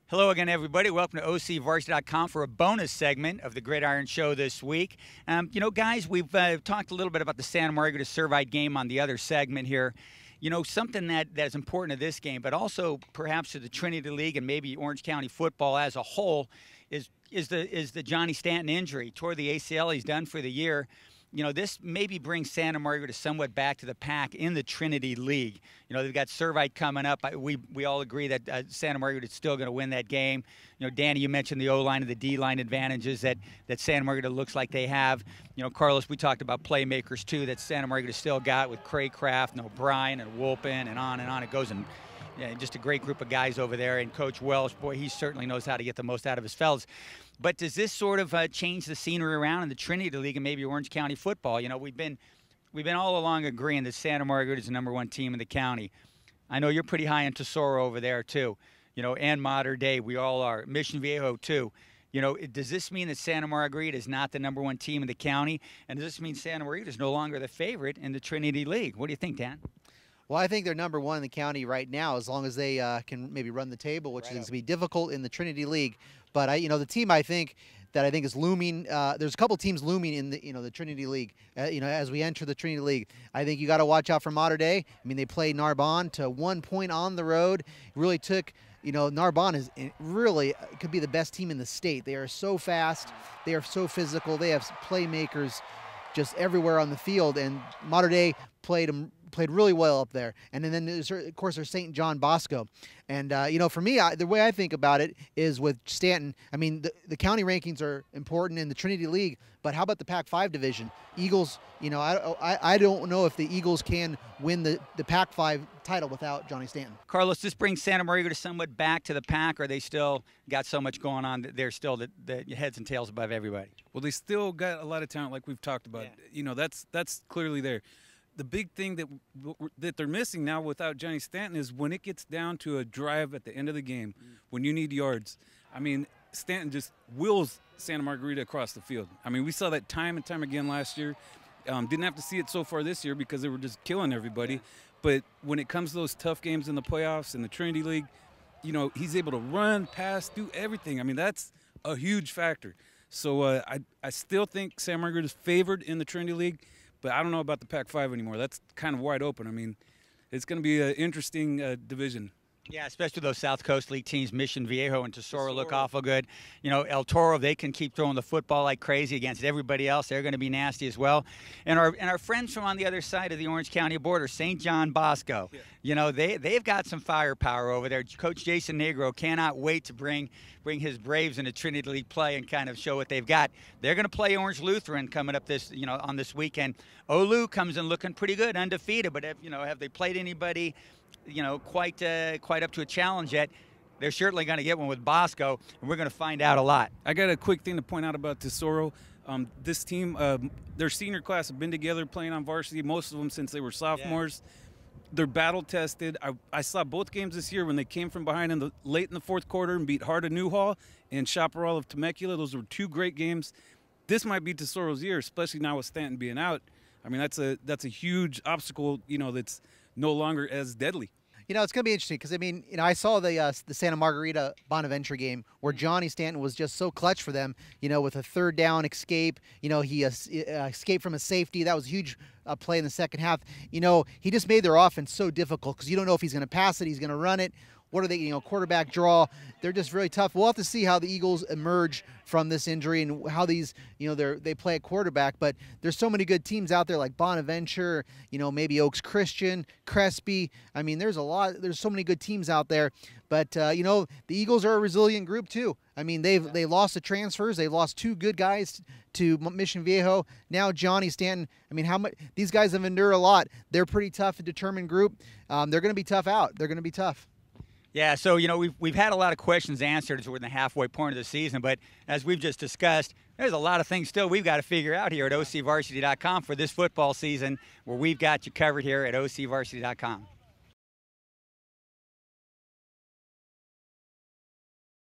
Hello again, everybody. Welcome to OCVarsity.com for a bonus segment of the Gridiron Show this week. Guys, we've talked a little bit about the Santa Margarita Servite game on the other segment here. Something that's important to this game, but also perhaps to the Trinity League and maybe Orange County football as a whole, is the Johnny Stanton injury. Tore the ACL. He's done for the year. This maybe brings Santa Margarita somewhat back to the pack in the Trinity League. They've got Servite coming up. We all agree that Santa Margarita is still going to win that game. Danny, you mentioned the O-line and the D-line advantages that Santa Margarita looks like they have. Carlos, we talked about playmakers, too, that Santa Margarita still got with Craycraft and O'Brien and Wolpen and on it goes. And just a great group of guys over there. And Coach Welsh, boy, he certainly knows how to get the most out of his fellas. But does this sort of change the scenery around in the Trinity League and maybe Orange County football? We've been all along agreeing that Santa Margarita is the #1 team in the county. I know you're pretty high in Tesoro over there too. And Mater Dei, we all are. Mission Viejo too. Does this mean that Santa Margarita is not the #1 team in the county? And does this mean Santa Margarita is no longer the favorite in the Trinity League? What do you think, Dan? Well, I think they're #1 in the county right now, as long as they can maybe run the table, which is going to be difficult in the Trinity League. But the team I think is looming. There's a couple teams looming in the Trinity League. As we enter the Trinity League, I think you got to watch out for Mater Dei. They played Narbonne to 1 point on the road. Really took. Narbonne is really could be the best team in the state. They are so fast. They are so physical. They have playmakers just everywhere on the field. And Mater Dei played really well up there. And then of course there's St. John Bosco. And for me, the way I think about it is with Stanton. The county rankings are important in the Trinity League, but how about the Pac-5 division? Eagles. I don't know if the Eagles can win the Pac-5 title without Johnny Stanton. Carlos, this brings Santa Margarita somewhat back to the pack, or they still got so much going on that they're still the heads and tails above everybody? Well, they still got a lot of talent, like we've talked about. Yeah. That's clearly there. The big thing that they're missing now without Johnny Stanton is when it gets down to a drive at the end of the game, when you need yards. Stanton just wheels Santa Margarita across the field. We saw that time and time again last year. Didn't have to see it so far this year because they were just killing everybody. Yeah. But when it comes to those tough games in the playoffs in the Trinity League, he's able to run, pass, do everything. That's a huge factor. So I still think Santa Margarita is favored in the Trinity League. But I don't know about the Pac-5 anymore. That's kind of wide open. It's going to be an interesting division. Yeah, especially those South Coast League teams, Mission Viejo and Tesoro look awful good. El Toro, they can keep throwing the football like crazy against everybody else. They're going to be nasty as well. And our friends from on the other side of the Orange County border, St. John Bosco, they've got some firepower over there. Coach Jason Negro cannot wait to bring his Braves into Trinity League play and kind of show what they've got. They're going to play Orange Lutheran coming up on this weekend. Olu comes in looking pretty good, undefeated, but have they played anybody quite up to a challenge yet? They're certainly going to get one with Bosco, and we're going to find out a lot. I got a quick thing to point out about Tesoro. This team, their senior class have been together playing on varsity, most of them since they were sophomores. Yeah. They're battle-tested. I saw both games this year when they came from behind late in the fourth quarter and beat Heart of Newhall and Chaparral of Temecula. Those were two great games. This might be Tesoro's year, especially now with Stanton being out. That's a huge obstacle, that's no longer as deadly. It's going to be interesting because, I saw the Santa Margarita Bonaventure game where Johnny Stanton was just so clutch for them, with a third down escape. He escaped from a safety. That was a huge play in the second half. He just made their offense so difficult because you don't know if he's going to pass it, he's going to run it. What are they, quarterback draw? They're just really tough. We'll have to see how the Eagles emerge from this injury and how these, they play at quarterback. But there's so many good teams out there like Bonaventure, maybe Oaks Christian, Crespi. There's so many good teams out there. But, the Eagles are a resilient group too. They lost the transfers. They lost two good guys to Mission Viejo. Now Johnny Stanton. These guys have endured a lot. They're a pretty tough and determined group. They're going to be tough out. They're going to be tough. Yeah, so, we've had a lot of questions answered as we're in the halfway point of the season, but as we've just discussed, there's a lot of things still we've got to figure out here at OCVarsity.com for this football season, where we've got you covered here at OCVarsity.com.